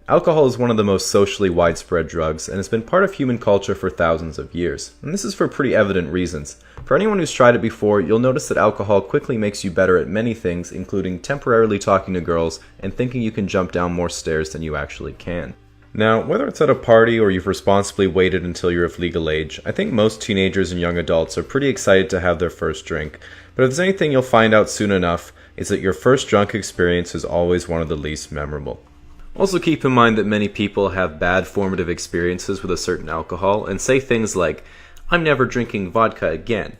Alcohol is one of the most socially widespread drugs and has been part of human culture for thousands of years. And this is for pretty evident reasons. For anyone who's tried it before, you'll notice that alcohol quickly makes you better at many things, including temporarily talking to girls and thinking you can jump down more stairs than you actually can. Now, whether it's at a party or you've responsibly waited until you're of legal age, I think most teenagers and young adults are pretty excited to have their first drink. But if there's anything you'll find out soon enough, it's that your first drunk experience is always one of the least memorable. Also keep in mind that many people have bad formative experiences with a certain alcohol and say things like, "I'm never drinking vodka again."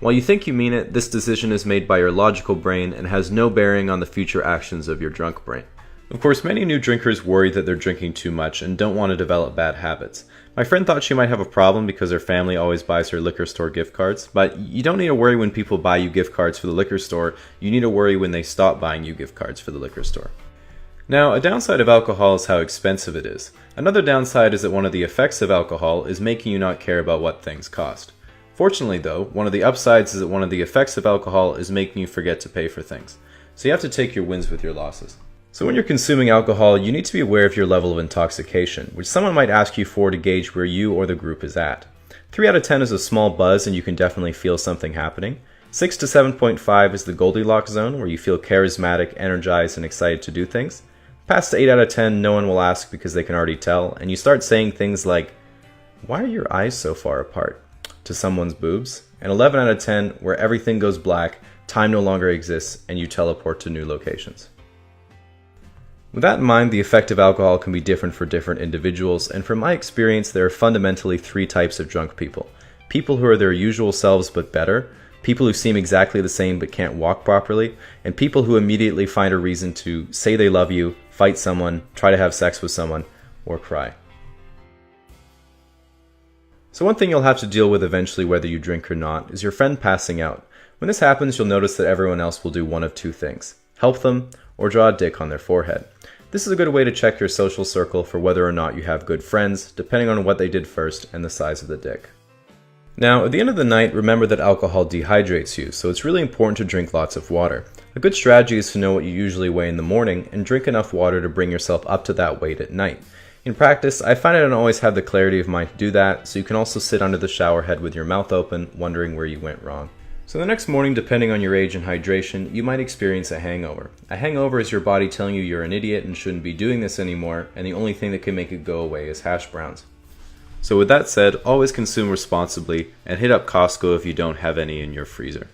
While you think you mean it, this decision is made by your logical brain and has no bearing on the future actions of your drunk brain. Of course, many new drinkers worry that they're drinking too much and don't want to develop bad habits. My friend thought she might have a problem because her family always buys her liquor store gift cards, but you don't need to worry when people buy you gift cards for the liquor store, you need to worry when they stop buying you gift cards for the liquor store. Now, a downside of alcohol is how expensive it is. Another downside is that one of the effects of alcohol is making you not care about what things cost. Fortunately though, one of the upsides is that one of the effects of alcohol is making you forget to pay for things. So you have to take your wins with your losses. So when you're consuming alcohol, you need to be aware of your level of intoxication, which someone might ask you for to gauge where you or the group is at. 3 out of 10 is a small buzz and you can definitely feel something happening. 6 to 7.5 is the Goldilocks zone, where you feel charismatic, energized, and excited to do things. Past 8 out of 10, no one will ask because they can already tell, and you start saying things like, "Why are your eyes so far apart?" to someone's boobs. And 11 out of 10, where everything goes black, time no longer exists, and you teleport to new locations. With that in mind, the effect of alcohol can be different for different individuals, and from my experience, there are fundamentally 3 types of drunk people. People who are their usual selves but better, people who seem exactly the same but can't walk properly, and people who immediately find a reason to say they love you, fight someone, try to have sex with someone, or cry. So one thing you'll have to deal with eventually, whether you drink or not, is your friend passing out. When this happens, you'll notice that everyone else will do one of 2 things: help them, or draw a dick on their forehead. This is a good way to check your social circle for whether or not you have good friends, depending on what they did first and the size of the dick. Now, at the end of the night, remember that alcohol dehydrates you, so it's really important to drink lots of water. A good strategy is to know what you usually weigh in the morning and drink enough water to bring yourself up to that weight at night. In practice, I find I don't always have the clarity of mind to do that, so you can also sit under the shower head with your mouth open, wondering where you went wrong. So the next morning, depending on your age and hydration, you might experience a hangover. A hangover is your body telling you you're an idiot and shouldn't be doing this anymore, and the only thing that can make it go away is hash browns. So with that said, always consume responsibly and hit up Costco if you don't have any in your freezer.